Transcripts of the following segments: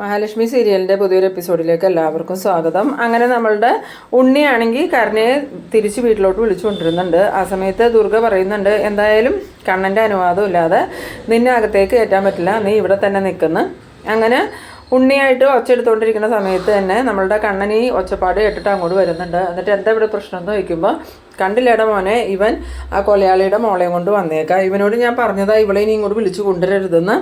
മഹാലക്ഷ്മി സീരിയലിൻ്റെ പുതിയൊരു എപ്പിസോഡിലേക്ക് എല്ലാവർക്കും സ്വാഗതം. അങ്ങനെ നമ്മളുടെ ഉണ്ണിയാണെങ്കിൽ കരുണയെ തിരിച്ച് വീട്ടിലോട്ട് വിളിച്ചു കൊണ്ടിരുന്നുണ്ട്. ആ സമയത്ത് ദുർഗ പറയുന്നുണ്ട്, എന്തായാലും കണ്ണൻ്റെ അനുവാദം ഇല്ലാതെ നിന്നെ അകത്തേക്ക് കയറ്റാൻ പറ്റില്ല, നീ ഇവിടെ തന്നെ നിൽക്കുന്നു. അങ്ങനെ ഉണ്ണിയായിട്ട് ഒച്ചെടുത്തുകൊണ്ടിരിക്കുന്ന സമയത്ത് തന്നെ നമ്മളുടെ കണ്ണൻ ഈ ഒച്ചപ്പാട് കേട്ടിട്ട് അങ്ങോട്ട് വരുന്നുണ്ട്. എന്നിട്ട് എന്താ ഇവിടെ പ്രശ്നം എന്ന് ചോദിക്കുമ്പോൾ, കണ്ടില്ലേടാ മോനെ, ഇവൻ ആ കൊലയാളിയുടെ മോളെയും കൊണ്ട് വന്നേക്കാം, ഇവനോട് ഞാൻ പറഞ്ഞതാ ഇവളെ ഇനി ഇങ്ങോട്ട് വിളിച്ചു കൊണ്ടുവരരുതെന്ന്,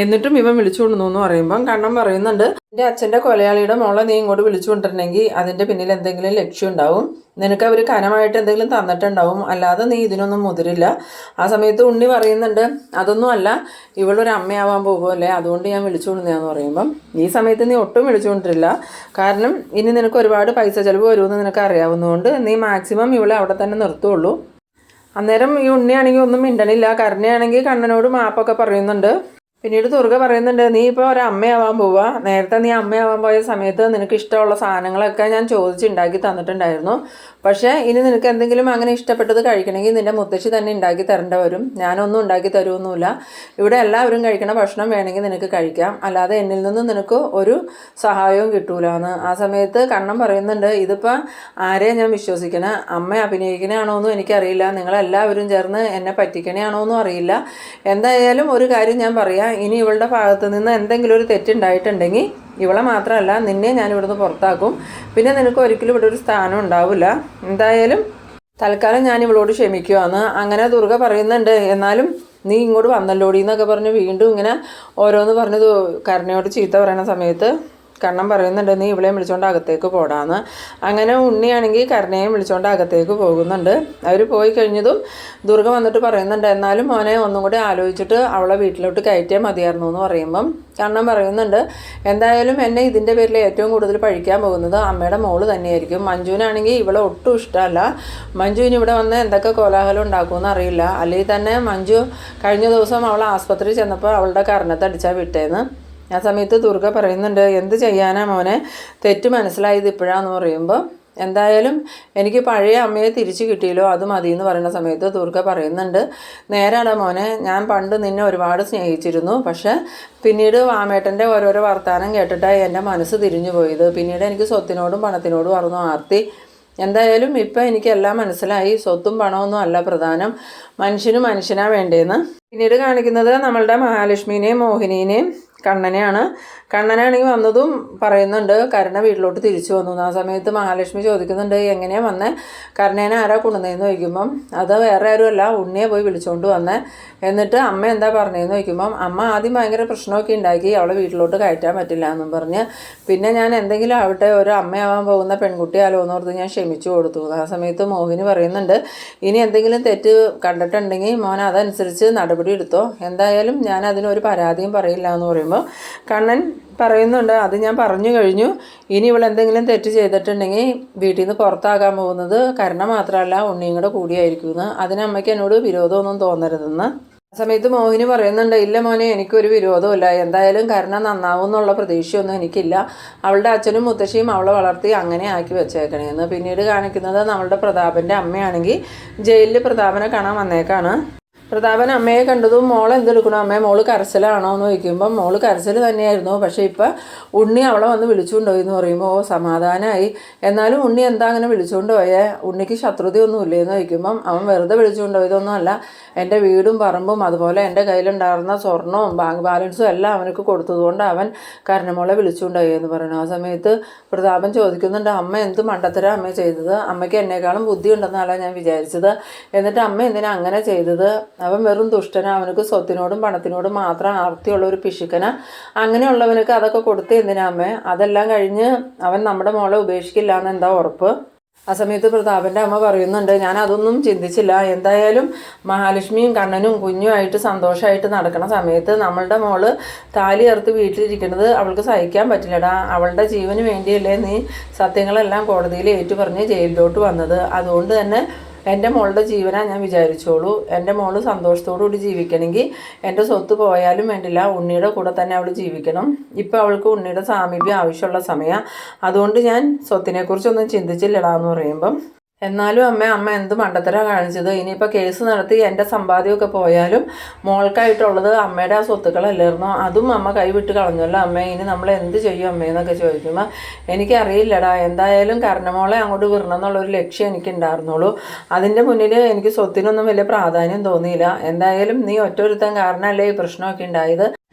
എന്നിട്ടും ഇവൻ വിളിച്ചു കൊണ്ടുവന്നു എന്ന് പറയുമ്പം കണ്ണൻ പറയുന്നുണ്ട്, എൻ്റെ അച്ഛൻ്റെ കൊലയാളിയുടെ മോളെ നീ ഇങ്ങോട്ട് വിളിച്ചു കൊണ്ടിരുന്നെങ്കിൽ അതിൻ്റെ പിന്നിൽ എന്തെങ്കിലും ലക്ഷ്യം ഉണ്ടാവും, നിനക്ക് അവർ കനമായിട്ട് എന്തെങ്കിലും തന്നിട്ടുണ്ടാവും, അല്ലാതെ നീ ഇതിനൊന്നും മുതിരില്ല. ആ സമയത്ത് ഉണ്ണി പറയുന്നുണ്ട്, അതൊന്നും അല്ല, ഇവളൊരു അമ്മയാവാൻ പോകുമല്ലേ, അതുകൊണ്ട് ഞാൻ വിളിച്ചു കൊണ്ടുവന്നതെന്ന് പറയുമ്പം ഈ സമയത്ത് നീ ഒട്ടും വിളിച്ചു കൊണ്ടിരില്ല, കാരണം ഇനി നിനക്ക് ഒരുപാട് പൈസ ചിലവ് വരുമെന്ന് നിനക്ക് അറിയാവുന്നതുകൊണ്ട് നീ മാക്സിമം ഇവളെ അവിടെ തന്നെ നിർത്തുള്ളൂ. അന്നേരം ഈ ഉണ്ണിയാണെങ്കിൽ ഒന്നും മിണ്ടണില്ല. കരുണയാണെങ്കിൽ കണ്ണനോട് മാപ്പൊക്കെ പറയുന്നുണ്ട്. പിന്നീട് ദുർഗ പറയുന്നുണ്ട്, നീ ഇപ്പോൾ ഒരു അമ്മയാവാൻ പോവുക, നേരത്തെ നീ അമ്മയാവാൻ പോയ സമയത്ത് നിനക്ക് ഇഷ്ടമുള്ള സാധനങ്ങളൊക്കെ ഞാൻ ചോദിച്ചുണ്ടാക്കി തന്നിട്ടുണ്ടായിരുന്നു, പക്ഷേ ഇനി നിനക്ക് എന്തെങ്കിലും അങ്ങനെ ഇഷ്ടപ്പെട്ടത് കഴിക്കണമെങ്കിൽ നിൻ്റെ മുത്തശ്ശി തന്നെ ഉണ്ടാക്കി തരേണ്ട വരും, ഞാനൊന്നും ഉണ്ടാക്കി തരുമൊന്നുമില്ല, ഇവിടെ എല്ലാവരും കഴിക്കണ ഭക്ഷണം വേണമെങ്കിൽ നിനക്ക് കഴിക്കാം, അല്ലാതെ എന്നിൽ നിന്ന് നിനക്ക് ഒരു സഹായവും കിട്ടൂലെന്ന്. ആ സമയത്ത് കണ്ണൻ പറയുന്നുണ്ട്, ഇതിപ്പോൾ ആരെയും ഞാൻ വിശ്വസിക്കണേ, അമ്മ അഭിനയിക്കണയാണോ എന്നും എനിക്കറിയില്ല, നിങ്ങളെല്ലാവരും ചേർന്ന് എന്നെ പറ്റിക്കണയാണോ എന്നും അറിയില്ല, എന്തായാലും ഒരു കാര്യം ഞാൻ പറയാം, ഇനി ഇവളുടെ ഭാഗത്ത് നിന്ന് എന്തെങ്കിലും ഒരു തെറ്റുണ്ടായിട്ടുണ്ടെങ്കിൽ ഇവളെ മാത്രമല്ല നിന്നെ ഞാൻ ഇവിടുന്ന് പുറത്താക്കും, പിന്നെ നിനക്ക് ഒരിക്കലും ഇവിടെ ഒരു സ്ഥാനം ഉണ്ടാവില്ല, എന്തായാലും തൽക്കാലം ഞാൻ ഇവളോട് ക്ഷമിക്കുവാന്ന്. അങ്ങനെ ദുർഗ പറയുന്നുണ്ട്, എന്നാലും നീ ഇങ്ങോട്ട് വന്നല്ലോടി എന്നൊക്കെ പറഞ്ഞ് വീണ്ടും ഇങ്ങനെ ഓരോന്ന് പറഞ്ഞ് കരുണയോട് ചീത്ത പറയുന്ന സമയത്ത് കണ്ണൻ പറയുന്നുണ്ട്, നീ ഇവളെയും വിളിച്ചുകൊണ്ട് അകത്തേക്ക് പോടാന്ന്. അങ്ങനെ ഉണ്ണിയാണെങ്കിൽ കരുണയെയും വിളിച്ചുകൊണ്ട് അകത്തേക്ക് പോകുന്നുണ്ട്. അവർ പോയി കഴിഞ്ഞതും ദുർഗ വന്നിട്ട് പറയുന്നുണ്ട്, എന്നാലും മോനെ ഒന്നും കൂടി ആലോചിച്ചിട്ട് അവളെ വീട്ടിലോട്ട് കയറ്റിയാൽ മതിയായിരുന്നു എന്ന് പറയുമ്പം കണ്ണൻ പറയുന്നുണ്ട്, എന്തായാലും എന്നെ ഇതിൻ്റെ പേരിൽ ഏറ്റവും കൂടുതൽ പഴിക്കാൻ പോകുന്നത് അമ്മയുടെ മോള് തന്നെയായിരിക്കും. മഞ്ജുവിനാണെങ്കിൽ ഇവളെ ഒട്ടും ഇഷ്ടമല്ല, മഞ്ജുവിന് ഇവിടെ വന്ന് എന്തൊക്കെ കോലാഹലം ഉണ്ടാക്കുമെന്ന് അറിയില്ല, അല്ലെങ്കിൽ തന്നെ മഞ്ജു കഴിഞ്ഞ ദിവസം അവൾ ആസ്പത്രിയിൽ ചെന്നപ്പോൾ അവളുടെ കർണത്തടിച്ചാൽ വിട്ടേന്ന്. ആ സമയത്ത് ദുർഗ പറയുന്നുണ്ട്, എന്ത് ചെയ്യാനാ മോനെ, തെറ്റ് മനസ്സിലായത് ഇപ്പോഴാന്ന് പറയുമ്പോൾ എന്തായാലും എനിക്ക് പഴയ അമ്മയെ തിരിച്ചു കിട്ടിയല്ലോ, അത് മതി എന്ന് പറയുന്ന സമയത്ത് ദുർഗ പറയുന്നുണ്ട്, നേരാണ് മോനെ, ഞാൻ പണ്ട് നിന്നെ ഒരുപാട് സ്നേഹിച്ചിരുന്നു, പക്ഷേ പിന്നീട് വാമേട്ടൻ്റെ ഓരോരോ വർത്തമാനം കേട്ടിട്ടാണ് എൻ്റെ മനസ്സ് തിരിഞ്ഞു പോയത്, പിന്നീട് എനിക്ക് സ്വത്തിനോടും പണത്തിനോടും ആയിരുന്നു ആർത്തി, എന്തായാലും ഇപ്പം എനിക്കെല്ലാം മനസ്സിലായി, സ്വത്തും പണമൊന്നും അല്ല പ്രധാനം, മനുഷ്യന് മനുഷ്യനാ വേണ്ടേന്ന്. പിന്നീട് കാണിക്കുന്നത് നമ്മളുടെ മഹാലക്ഷ്മിനെയും മോഹിനിനെയും കണ്ണനെയാണ്. കണ്ണനാണെങ്കിൽ വന്നതും പറയുന്നുണ്ട്, കരുണ വീട്ടിലോട്ട് തിരിച്ചു വന്നു. ആ സമയത്ത് മഹാലക്ഷ്മി ചോദിക്കുന്നുണ്ട്, എങ്ങനെയാണ് വന്നേ, കരുണേനെ ആരാ കൊണ്ടുവന്നതെന്ന് ചോദിക്കുമ്പം അത് വേറെ ആരുമല്ല, ഉണ്ണിയെ പോയി വിളിച്ചുകൊണ്ട് വന്നേ, എന്നിട്ട് അമ്മ എന്താ പറഞ്ഞതെന്ന് ചോദിക്കുമ്പം അമ്മ ആദ്യം ഭയങ്കര പ്രശ്നമൊക്കെ ഉണ്ടാക്കി, അവളെ വീട്ടിലോട്ട് കയറ്റാൻ പറ്റില്ല എന്നും പറഞ്ഞ്, പിന്നെ ഞാൻ എന്തെങ്കിലും ആവട്ടെ, ഒരു അമ്മയാവാൻ പോകുന്ന പെൺകുട്ടിയാലോ എന്ന് ഓർത്ത് ഞാൻ ക്ഷമിച്ചു കൊടുത്തു. ആ സമയത്ത് മോഹിനി പറയുന്നുണ്ട്, ഇനി എന്തെങ്കിലും തെറ്റ് കണ്ടിട്ടുണ്ടെങ്കിൽ മോൻ അതനുസരിച്ച് നടപടി എടുത്തോ, എന്തായാലും ഞാൻ അതിനൊരു പരാതിയും പറയില്ല എന്ന് പറയുമ്പോൾ കണ്ണൻ പറയുന്നുണ്ട്, അത് ഞാൻ പറഞ്ഞു കഴിഞ്ഞു, ഇനി ഇവൾ എന്തെങ്കിലും തെറ്റ് ചെയ്തിട്ടുണ്ടെങ്കിൽ വീട്ടിൽ നിന്ന് പുറത്താകാൻ പോകുന്നത് കരുണ മാത്രമല്ല ഉണ്ണിയും കൂടെ കൂടിയായിരിക്കുമെന്ന്, അതിനമ്മയ്ക്ക് എന്നോട് വിരോധമൊന്നും തോന്നരുതെന്ന്. ആ സമയത്ത് മോഹിനി പറയുന്നുണ്ട്, ഇല്ല മോനെ, എനിക്കൊരു വിരോധമില്ല, എന്തായാലും കരുണ നന്നാവും എന്നുള്ള പ്രതീക്ഷയൊന്നും എനിക്കില്ല, അവളുടെ അച്ഛനും മുത്തശ്ശിയും അവളെ വളർത്തി അങ്ങനെ ആക്കി വെച്ചേക്കണേന്ന്. പിന്നീട് കാണിക്കുന്നത് നമ്മളുടെ പ്രതാപൻ്റെ അമ്മയാണെങ്കിൽ ജയിലിൽ പ്രതാപനെ കാണാൻ വന്നേക്കാണ്. പ്രതാപൻ അമ്മയെ കണ്ടതും മോൾ എന്തെടുക്കണം അമ്മേ, മോള് കരച്ചിലാണോ എന്ന് ചോദിക്കുമ്പം മോള് കരച്ചിൽ തന്നെയായിരുന്നു, പക്ഷേ ഇപ്പം ഉണ്ണി അവളെ വന്ന് വിളിച്ചുകൊണ്ടുപോയി എന്ന് പറയുമ്പോൾ സമാധാനമായി. എന്നാലും ഉണ്ണി എന്താ അങ്ങനെ വിളിച്ചുകൊണ്ട് പോയേ, ഉണ്ണിക്ക് ശത്രുതയൊന്നും ഇല്ലേന്ന് ചോദിക്കുമ്പം അവൻ വെറുതെ വിളിച്ചുകൊണ്ടുപോയതൊന്നും അല്ല, എൻ്റെ വീടും പറമ്പും അതുപോലെ എൻ്റെ കയ്യിലുണ്ടായിരുന്ന സ്വർണവും ബാങ്ക് ബാലൻസും എല്ലാം അവനക്ക് കൊടുത്തതുകൊണ്ട് അവൻ കരുണമോളെ വിളിച്ചുകൊണ്ടുപോയി എന്ന് പറയുന്നു. ആ സമയത്ത് പ്രതാപൻ ചോദിക്കുന്നുണ്ട്, അമ്മ എന്ത് മണ്ടത്തരം അമ്മ ചെയ്തത്, അമ്മയ്ക്ക് എന്നെക്കാളും ബുദ്ധി ഉണ്ടെന്നല്ല ഞാൻ വിചാരിച്ചത്, എന്നിട്ട് അമ്മ എന്തിനാ അങ്ങനെ ചെയ്തത്, അവൻ വെറും ദുഷ്ടനാ, അവനക്ക് സ്വത്തിനോടും പണത്തിനോടും മാത്രം ആർത്തിയുള്ള ഒരു പിശുക്കന, അങ്ങനെയുള്ളവനക്ക് അതൊക്കെ കൊടുത്ത് എന്തിനാ അമ്മേ, അതെല്ലാം കഴിഞ്ഞ് അവൻ നമ്മുടെ മോളെ ഉപേക്ഷിക്കില്ല എന്ന് എന്താ ഉറപ്പ്. ആ സമയത്ത് പ്രതാപൻ്റെ അമ്മ പറയുന്നുണ്ട്, ഞാൻ അതൊന്നും ചിന്തിച്ചില്ല, എന്തായാലും മഹാലക്ഷ്മിയും കണ്ണനും കുഞ്ഞുമായിട്ട് സന്തോഷമായിട്ട് നടക്കുന്ന സമയത്ത് നമ്മളുടെ മോള് താലി ചേർത്ത് വീട്ടിലിരിക്കുന്നത് അവൾക്ക് സഹിക്കാൻ പറ്റില്ലടാ, അവളുടെ ജീവന് വേണ്ടിയല്ലേ നീ സത്യങ്ങളെല്ലാം കോടതിയിൽ ഏറ്റുപറഞ്ഞ് ജയിലിലോട്ട് വന്നത്, അതുകൊണ്ട് തന്നെ എൻ്റെ മോളുടെ ജീവനാണ് ഞാൻ വിചാരിച്ചോളൂ, എൻ്റെ മോള് സന്തോഷത്തോടുകൂടി ജീവിക്കണമെങ്കിൽ എൻ്റെ സ്വത്ത് പോയാലും വേണ്ടില്ല, ഉണ്ണിയുടെ കൂടെ തന്നെ അവൾ ജീവിക്കണം, ഇപ്പോൾ അവൾക്ക് ഉണ്ണിയുടെ സാമീപ്യം ആവശ്യമുള്ള സമയമാണ്, അതുകൊണ്ട് ഞാൻ സ്വത്തിനെക്കുറിച്ചൊന്നും ചിന്തിച്ചില്ലടാ എന്ന് പറയുമ്പം എന്നാലും അമ്മ എന്ത് മണ്ടത്തരമാണ് കാണിച്ചത്. ഇനിയിപ്പോൾ കേസ് നടത്തി എൻ്റെ സമ്പാദ്യമൊക്കെ പോയാലും മോൾക്കായിട്ടുള്ളത് അമ്മയുടെ ആ സ്വത്തുക്കളല്ലായിരുന്നോ, അതും അമ്മ കൈവിട്ട് കളഞ്ഞല്ലോ അമ്മ. ഇനി നമ്മൾ എന്ത് ചെയ്യും അമ്മയെന്നൊക്കെ ചോദിക്കുമ്പോൾ എനിക്കറിയില്ലടാ, എന്തായാലും കർണമോളെ അങ്ങോട്ട് വിടണം എന്നുള്ളൊരു ലക്ഷ്യം എനിക്കുണ്ടായിരുന്നുള്ളൂ. അതിൻ്റെ മുന്നിൽ എനിക്ക് സ്വത്തിനൊന്നും വലിയ പ്രാധാന്യം തോന്നിയില്ല. എന്തായാലും നീ ഒറ്റൊരുത്തൻ കാരണമല്ലേ ഈ പ്രശ്നമൊക്കെ ഉണ്ടായത്.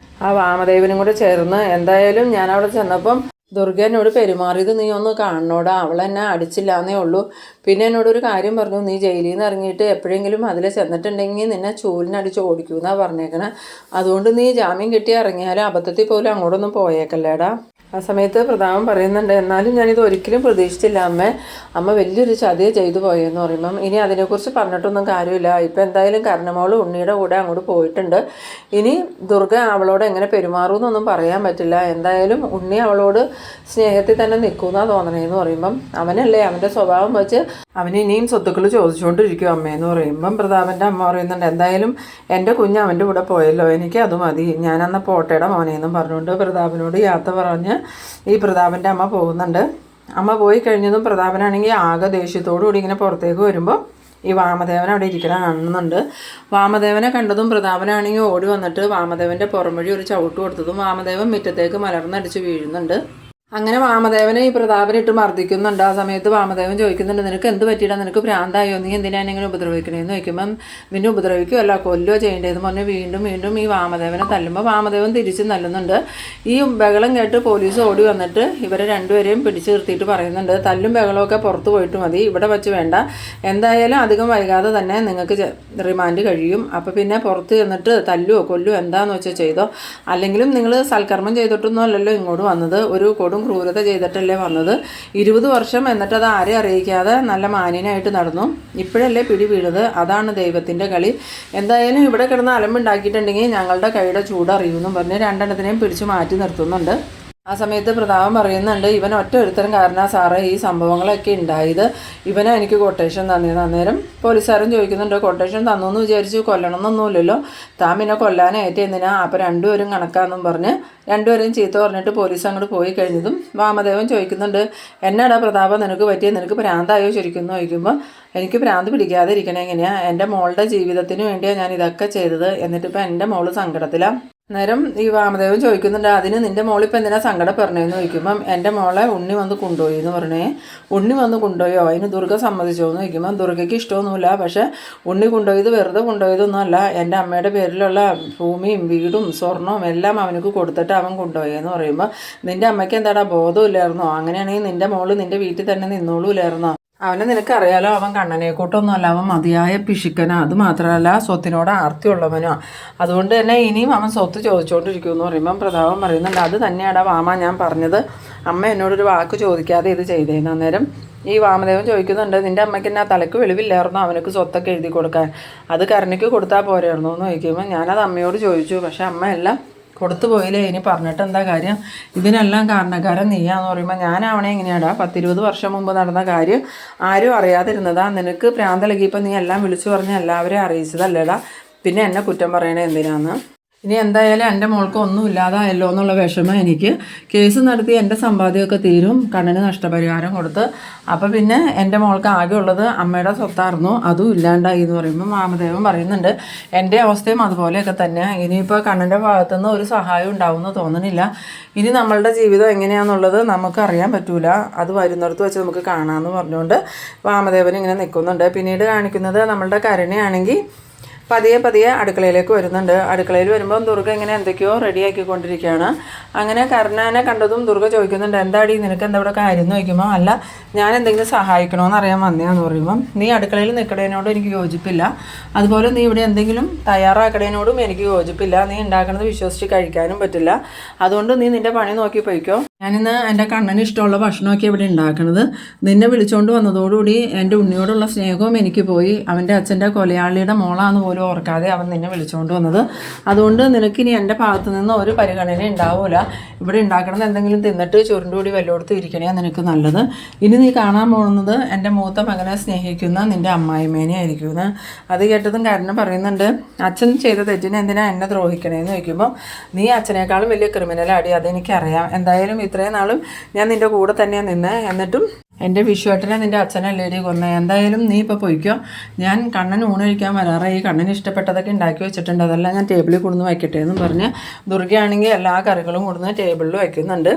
ആ വാമദേവനും കൂടെ ചേർന്ന് എന്തായാലും ഞാൻ അവിടെ ചെന്നപ്പം ദുർഗ എന്നോട് പെരുമാറിയത് നീ ഒന്ന് കാണണോടാ, അവളെന്നെ അടിച്ചില്ലാന്നേ ഉള്ളൂ. പിന്നെ എന്നോടൊരു കാര്യം പറഞ്ഞു, നീ ജയിലിൽ നിന്ന് ഇറങ്ങിയിട്ട് എപ്പോഴെങ്കിലും അതിൽ ചെന്നിട്ടുണ്ടെങ്കിൽ നിന്നെ ചൂലിനടിച്ച് ഓടിക്കുമെന്നാണ് പറഞ്ഞേക്കണേ. അതുകൊണ്ട് നീ ജാമ്യം കിട്ടി ഇറങ്ങിയാലും അബദ്ധത്തിൽ പോലും അങ്ങോട്ടൊന്നും പോയേക്കല്ലേടാ. ആ സമയത്ത് പ്രതാപൻ പറയുന്നുണ്ട്, എന്നാലും ഞാനിത് ഒരിക്കലും പ്രതീക്ഷിച്ചില്ല അമ്മ വലിയൊരു ചതിയെ ചെയ്തു പോയെന്ന് പറയുമ്പം ഇനി അതിനെക്കുറിച്ച് പറഞ്ഞിട്ടൊന്നും കാര്യമില്ല. ഇപ്പം എന്തായാലും കർണമോൾ ഉണ്ണിയുടെ കൂടെ അങ്ങോട്ട് പോയിട്ടുണ്ട്. ഇനി ദുർഗ അവളോട് എങ്ങനെ പെരുമാറുമെന്നൊന്നും പറയാൻ പറ്റില്ല. എന്തായാലും ഉണ്ണി അവളോട് സ്നേഹത്തിൽ തന്നെ നിൽക്കുമെന്നാണ് തോന്നണേന്ന് പറയുമ്പം അവനല്ലേ അവൻ്റെ സ്വഭാവം വെച്ച് അവന് ഇനിയും സ്വത്തുക്കൾ ചോദിച്ചുകൊണ്ടിരിക്കും അമ്മയെന്ന് പറയുമ്പം പ്രതാപൻ്റെ അമ്മ പറയുന്നുണ്ട്, എന്തായാലും എൻ്റെ കുഞ്ഞ് അവൻ്റെ കൂടെ പോയല്ലോ, എനിക്ക് അത് മതി, ഞാനന്ന് പോട്ടയുടെ മോനെന്നും പറഞ്ഞുകൊണ്ട് പ്രതാപനോട് യാത്ര പറഞ്ഞ് ഈ പ്രതാപൻ്റെ അമ്മ പോകുന്നുണ്ട്. അമ്മ പോയി കഴിഞ്ഞതും പ്രതാപനാണെങ്കിൽ ആകെ ദേഷ്യത്തോടു കൂടി ഇങ്ങനെ പുറത്തേക്ക് വരുമ്പോൾ ഈ വാമദേവൻ അവിടെ ഇരിക്കണ കാണുന്നുണ്ട്. വാമദേവനെ കണ്ടതും പ്രതാപനാണെങ്കിൽ ഓടി വന്നിട്ട് വാമദേവൻ്റെ പുറം വഴി ഒരു ചവിട്ട് കൊടുത്തതും വാമദേവൻ മുറ്റത്തേക്ക് മലർന്നടിച്ച് വീഴുന്നുണ്ട്. അങ്ങനെ വാമദേവനെ ഈ പ്രതാപനിട്ട് മർദ്ദിക്കുന്നുണ്ട്. ആ സമയത്ത് വാമദേവൻ ചോദിക്കുന്നുണ്ട്, നിനക്ക് എന്ത് പറ്റിയിടാ, നിനക്ക് ഭ്രാന്തായോ, നീ എന്തിനാണ് ഇങ്ങനെ ഉപദ്രവിക്കണേന്ന് ചോദിക്കുമ്പം നിന്നെ ഉപദ്രവിക്കുമല്ല കൊല്ലുകയോ ചെയ്യേണ്ടതെന്ന് പറഞ്ഞ് വീണ്ടും ഈ വാമദേവനെ തല്ലുമ്പോൾ വാമദേവൻ തിരിച്ചും തല്ലുന്നുണ്ട്. ഈ ബഹളം കേട്ട് പോലീസ് ഓടി വന്നിട്ട് ഇവരെ രണ്ടുപേരെയും പിടിച്ചു നിർത്തിയിട്ട് പറയുന്നുണ്ട്, തല്ലും ബഹളമൊക്കെ പുറത്ത് പോയിട്ട് മതി, ഇവിടെ വച്ച് വേണ്ട, എന്തായാലും അധികം വൈകാതെ തന്നെ നിങ്ങൾക്ക് റിമാൻഡ് കഴിയും. അപ്പോൾ പിന്നെ പുറത്ത് ചെന്നിട്ട് തല്ലുവോ കൊല്ലുവോ എന്താണെന്ന് വെച്ചാൽ ചെയ്തോ, അല്ലെങ്കിലും നിങ്ങൾ സൽക്കർമ്മം ചെയ്തിട്ടൊന്നും അല്ലല്ലോ ഇങ്ങോട്ട് വന്നത്, ഒരു ക്രൂരത ചെയ്തിട്ടല്ലേ വന്നത്. 20 വർഷം എന്നിട്ട് അത് ആരെയും അറിയിക്കാതെ നല്ല മാന്യനായിട്ട് നടന്നു, ഇപ്പോഴല്ലേ പിടി വീണത്, അതാണ് ദൈവത്തിൻ്റെ കളി. എന്തായാലും ഇവിടെ കിടന്ന് അലമ്പുണ്ടാക്കിയിട്ടുണ്ടെങ്കിൽ ഞങ്ങളുടെ കൈയുടെ ചൂടറിയുമെന്നും പറഞ്ഞ് രണ്ടെണ്ണത്തിനെയും പിടിച്ച് മാറ്റി നിർത്തുന്നുണ്ട്. ആ സമയത്ത് പ്രതാപൻ പറയുന്നുണ്ട്, ഇവൻ ഒറ്റ ഒരുത്തരം കാരണമാണ് സാറേ ഈ സംഭവങ്ങളൊക്കെ ഉണ്ടായത്, ഇവനെ എനിക്ക് കൊട്ടേഷൻ തന്നിരുന്നു. അന്നേരം പോലീസുകാരൻ ചോദിക്കുന്നുണ്ട്, കൊട്ടേഷൻ തന്നു എന്ന് വിചാരിച്ച് കൊല്ലണമെന്നൊന്നുമില്ലല്ലോ, താൻ പിന്നെ കൊല്ലാനായിട്ട് എന്തിനാ. അപ്പോൾ രണ്ടുപേരും കണക്കാന്നും പറഞ്ഞ് രണ്ടുപേരെയും ചീത്ത പറഞ്ഞിട്ട് പോലീസ് അങ്ങോട്ട് പോയി കഴിഞ്ഞതും വാമദേവൻ ചോദിക്കുന്നുണ്ട്, എന്നാടാ പ്രതാപം നിനക്ക് പറ്റിയത്, നിനക്ക് ഭ്രാന്തായോ ശരിക്കും ചോദിക്കുമ്പോൾ എനിക്ക് ഭ്രാന്ത് പിടിക്കാതെ ഇരിക്കണേ എങ്ങനെയാണ്, എൻ്റെ മോളുടെ ജീവിതത്തിന് വേണ്ടിയാണ് ഞാൻ ഇതൊക്കെ ചെയ്തത്, എന്നിട്ടിപ്പോൾ എൻ്റെ മോള് സങ്കടത്തിലാണ്. നേരം ഈ വാമദേവൻ ചോദിക്കുന്നുണ്ട്, അതിന് നിൻ്റെ മോളിപ്പോൾ എന്തിനാ സങ്കടപ്പെടണേന്ന് ചോദിക്കുമ്പം എൻ്റെ മോളെ ഉണ്ണി വന്ന് കൊണ്ടുപോയി എന്ന് പറഞ്ഞേ. ഉണ്ണി വന്ന് കൊണ്ടുപോയോ, അതിന് ദുർഗ സമ്മതിച്ചോ എന്ന് ചോദിക്കുമ്പം ദുർഗയ്ക്ക് ഇഷ്ടമൊന്നുമില്ല, പക്ഷേ ഉണ്ണി കൊണ്ടുപോയത് വെറുതെ കൊണ്ടുപോയതൊന്നുമല്ല, എൻ്റെ അമ്മയുടെ പേരിലുള്ള ഭൂമിയും വീടും സ്വർണവും എല്ലാം അവനക്ക് കൊടുത്തിട്ട് അവൻ കൊണ്ടുപോയെന്ന് പറയുമ്പോൾ നിൻ്റെ അമ്മയ്ക്ക് എന്താടാ ബോധമില്ലായിരുന്നോ, അങ്ങനെയാണെങ്കിൽ നിൻ്റെ മോള് നിൻ്റെ വീട്ടിൽ തന്നെ നിന്നോളൂല്ലായിരുന്നോ. അവനെ നിനക്കറിയാലോ, അവൻ കണ്ണനെ കൂട്ടൊന്നുമല്ല, അവൻ മതിയായ പിശുക്കനാണ്, അത് മാത്രമല്ല സ്വത്തിനോട് ആർത്തിയുള്ളവനോ, അതുകൊണ്ട് തന്നെ ഇനിയും അവൻ സ്വത്ത് ചോദിച്ചുകൊണ്ടിരിക്കുമെന്ന് പറയുമ്പം പ്രതാപൻ പറയുന്നുണ്ട്, അത് തന്നെയാടാ വാമ ഞാൻ പറഞ്ഞത്, അമ്മ എന്നോടൊരു വാക്ക് ചോദിക്കാതെ ഇത് ചെയ്തേന്ന്. അന്നേരം ഈ വാമദേവൻ ചോദിക്കുന്നുണ്ട്, നിൻ്റെ അമ്മയ്ക്ക് എന്നാ തലക്ക് വെളിവില്ലായിരുന്നോ അവനക്ക് സ്വത്തൊക്കെ എഴുതി കൊടുക്കാൻ, അത് കരുണയ്ക്ക് കൊടുത്താൽ പോരായിരുന്നോ എന്ന് ചോദിക്കുമ്പോൾ ഞാനത് അമ്മയോട് ചോദിച്ചു, പക്ഷേ അമ്മ എല്ലാം കൊടുത്തു പോയില്ലേ, ഇനി പറഞ്ഞിട്ട് എന്താ കാര്യം, ഇതിനെല്ലാം കാരണക്കാരൻ നീയാന്ന് പറയുമ്പോൾ ഞാനാവണേ എങ്ങനെയാടാ, 10-20 വർഷം മുമ്പ് നടന്ന കാര്യം ആരും അറിയാതിരുന്നതാ, നിനക്ക് പ്രാന്തലകിയപ്പോൾ നീ എല്ലാം വിളിച്ചു പറഞ്ഞ് എല്ലാവരെയും അറിയിച്ചതല്ലേടാ, പിന്നെ എന്നെ കുറ്റം പറയണേ എന്തിനാന്ന്. ഇനി എന്തായാലും എൻ്റെ മോൾക്ക് ഒന്നും ഇല്ലാതായല്ലോ എന്നുള്ള വിഷമം എനിക്ക്, കേസ് നടത്തി എൻ്റെ സമ്പാദ്യമൊക്കെ തീരും, കണ്ണിന് നഷ്ടപരിഹാരം കൊടുത്ത്, അപ്പോൾ പിന്നെ എൻ്റെ മോൾക്ക് ആകെ ഉള്ളത് അമ്മയുടെ സ്വത്തായിരുന്നു, അതും ഇല്ലാണ്ടായി എന്ന് പറയുമ്പോൾ വാമദേവൻ പറയുന്നുണ്ട്, എൻ്റെ അവസ്ഥയും അതുപോലെയൊക്കെ തന്നെ, ഇനിയിപ്പോൾ കണ്ണിൻ്റെ ഭാഗത്തുനിന്ന് ഒരു സഹായം ഉണ്ടാവുമെന്ന് തോന്നണില്ല, ഇനി നമ്മളുടെ ജീവിതം എങ്ങനെയാണെന്നുള്ളത് നമുക്ക് അറിയാൻ പറ്റൂല, അത് വരുന്നിടത്ത് വെച്ച് നമുക്ക് കാണാമെന്ന് പറഞ്ഞുകൊണ്ട് വാമദേവൻ ഇങ്ങനെ നിൽക്കുന്നുണ്ട്. പിന്നീട് കാണിക്കുന്നത് നമ്മളുടെ കരുണയാണെങ്കിൽ പതിയെ അടുക്കളയിലേക്ക് വരുന്നുണ്ട്. അടുക്കളയിൽ വരുമ്പോൾ ദുർഗ ഇങ്ങനെ എന്തൊക്കെയോ റെഡിയാക്കിക്കൊണ്ടിരിക്കുകയാണ്. അങ്ങനെ കരുണനെ കണ്ടതും ദുർഗ ചോദിക്കുന്നുണ്ട്, എന്താടി നിനക്ക് എന്താ ഇവിടെ കാര്യം എന്ന് ചോദിക്കുമ്പോൾ, അല്ല ഞാൻ എന്തെങ്കിലും സഹായിക്കണമെന്ന് അറിയാൻ വന്നതാന്ന് പറയുമ്പം, നീ അടുക്കളയിൽ നിൽക്കണേനോടും എനിക്ക് യോജിപ്പില്ല, അതുപോലെ നീ ഇവിടെ എന്തെങ്കിലും തയ്യാറാക്കണേനോടും എനിക്ക് യോജിപ്പില്ല, നീ ഉണ്ടാക്കുന്നത് വിശ്വസിച്ച് കഴിക്കാനും പറ്റില്ല, അതുകൊണ്ട് നീ നിൻ്റെ പണി നോക്കി പോയിക്കോ, ഞാനിന്ന് എൻ്റെ കണ്ണന് ഇഷ്ടമുള്ള ഭക്ഷണമൊക്കെ ഇവിടെ ഉണ്ടാക്കണത്, നിന്നെ വിളിച്ചുകൊണ്ട് വന്നതോടുകൂടി എൻ്റെ ഉണ്ണിയോടുള്ള സ്നേഹവും എനിക്ക് പോയി, അവൻ്റെ അച്ഛൻ്റെ കൊലയാളിയുടെ മോളാന്ന് പോലും ഓർക്കാതെ അവൻ നിന്നെ വിളിച്ചുകൊണ്ട് വന്നത്, അതുകൊണ്ട് നിനക്കിനി എൻ്റെ ഭാഗത്തു നിന്ന് ഒരു പരിഗണന ഉണ്ടാവില്ല, ഇവിടെ ഉണ്ടാക്കണത് എന്തെങ്കിലും തിന്നിട്ട് ചുരുണ്ടുകൂടി വല്ലോടത്ത് ഇരിക്കണേ നിനക്ക് നല്ലത്, ഇനി നീ കാണാൻ പോകുന്നത് എൻ്റെ മൂത്ത മകനെ സ്നേഹിക്കുന്ന നിൻ്റെ അമ്മായിമ്മേനെ ആയിരിക്കുമെന്ന്. അത് കേട്ടതും കാരണം പറയുന്നുണ്ട്, അച്ഛൻ ചെയ്ത തെറ്റിനെ എന്തിനാ എന്നെ ദ്രോഹിക്കണേന്ന് ചോദിക്കുമ്പോൾ, നീ അച്ഛനേക്കാളും വലിയ ക്രിമിനലാടി, അതെനിക്കറിയാം, എന്തായാലും ഇത്രയും നാളും ഞാൻ നിൻ്റെ കൂടെ തന്നെയാണ് നിന്ന്, എന്നിട്ടും എൻ്റെ വിഷുവേട്ടനെ നിൻ്റെ അച്ഛനല്ലേടി കൊന്നേ, എന്തായാലും നീ ഇപ്പോൾ പോയിക്കോ. ഞാൻ കണ്ണൻ ഊണ് കഴിക്കാൻ വരാറായി, കണ്ണന് ഇഷ്ടപ്പെട്ടതൊക്കെ ഉണ്ടാക്കി വെച്ചിട്ടുണ്ട്, അതെല്ലാം ഞാൻ ടേബിളിൽ കൊണ്ടുവന്ന് വയ്ക്കട്ടെ എന്നും പറഞ്ഞ് ദുർഗയാണെങ്കിൽ എല്ലാ കറികളും കൊണ്ടുവന്ന് ടേബിളിൽ വയ്ക്കുന്നുണ്ട്.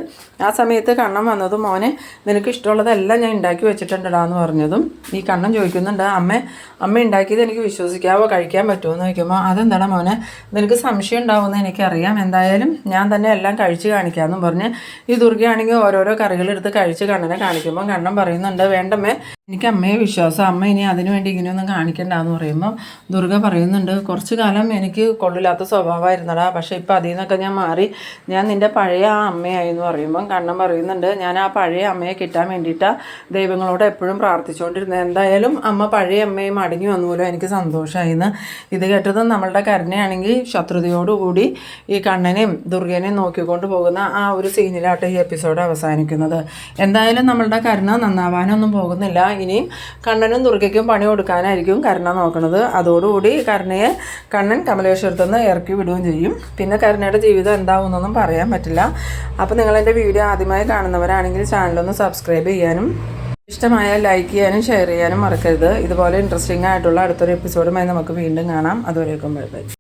ആ സമയത്ത് കണ്ണൻ വന്നതും മോനെ നിനക്ക് ഇഷ്ടമുള്ളതെല്ലാം ഞാൻ ഉണ്ടാക്കി വെച്ചിട്ടുണ്ടടാന്ന് പറഞ്ഞതും ഈ കണ്ണൻ ചോദിക്കുന്നുണ്ട്, അമ്മ ഉണ്ടാക്കിയത് എനിക്ക് വിശ്വസിക്കാവോ, കഴിക്കാൻ പറ്റുമോ എന്ന് ചോദിക്കുമ്പോൾ അതെന്താണ് മോനെ നിനക്ക് സംശയം ഉണ്ടാവുമെന്ന് എനിക്കറിയാം, എന്തായാലും ഞാൻ തന്നെ എല്ലാം കഴിച്ച് കാണിക്കാമെന്നും പറഞ്ഞ് ഈ ദുർഗയാണെങ്കിൽ ഓരോരോ കറികളെടുത്ത് കഴിച്ച് കണ്ണനെ കാണിക്കുമ്പോൾ കണ്ണൻ പറയുന്നുണ്ട്, വേണ്ടമ്മേ എനിക്ക് അമ്മയെ വിശ്വാസം, അമ്മ ഇനി അതിനു വേണ്ടി ഇങ്ങനെയൊന്നും കാണിക്കണ്ടെന്ന് പറയുമ്പോൾ ദുർഗ പറയുന്നുണ്ട്, കുറച്ച് കാലം എനിക്ക് കൊള്ളില്ലാത്ത സ്വഭാവമായിരുന്നടാ, പക്ഷേ ഇപ്പം അതിൽ നിന്നൊക്കെ ഞാൻ മാറി, ഞാൻ നിൻ്റെ പഴയ ആ അമ്മയായി എന്ന് പറയുമ്പം കണ്ണൻ പറയുന്നുണ്ട്, ഞാൻ ആ പഴയ അമ്മയെ കിട്ടാൻ വേണ്ടിയിട്ടാണ് ദൈവങ്ങളോട് എപ്പോഴും പ്രാർത്ഥിച്ചുകൊണ്ടിരുന്നത്, എന്തായാലും അമ്മ പഴയ അമ്മയും മടങ്ങി വന്നുപോലും എനിക്ക് സന്തോഷമായിന്ന്. ഇത് കേട്ടതും നമ്മളുടെ കരുണയാണെങ്കിൽ ശത്രുതയോടുകൂടി ഈ കണ്ണനെയും ദുർഗനെയും നോക്കിക്കൊണ്ട് പോകുന്ന ആ ഒരു സീനിലായിട്ട് ഈ എപ്പിസോഡ് അവസാനിക്കുന്നത്. എന്തായാലും നമ്മളുടെ കരുണ നന്നാവാനൊന്നും പോകുന്നില്ല, ഇനിയും കണ്ണനും ദുർഗയ്ക്കും പണി കൊടുക്കാനായിരിക്കും കരുണ നോക്കുന്നത്. അതോടുകൂടി കരുണയെ കണ്ണൻ കമലേശ്വരത്തു നിന്ന് ഇറക്കി വിടുകയും ചെയ്യും. പിന്നെ കരുണയുടെ ജീവിതം എന്താവുമെന്നൊന്നും പറയാൻ പറ്റില്ല. അപ്പോൾ നിങ്ങളെൻ്റെ വീഡിയോ ആദ്യമായി കാണുന്നവരാണെങ്കിൽ ചാനലൊന്ന് സബ്സ്ക്രൈബ് ചെയ്യാനും ഇഷ്ടമായാൽ ലൈക്ക് ചെയ്യാനും ഷെയർ ചെയ്യാനും മറക്കരുത്. ഇതുപോലെ ഇൻട്രസ്റ്റിംഗ് ആയിട്ടുള്ള അടുത്തൊരു എപ്പിസോഡുമായി നമുക്ക് വീണ്ടും കാണാം. അതുവരേക്കും ബൈ ബൈ.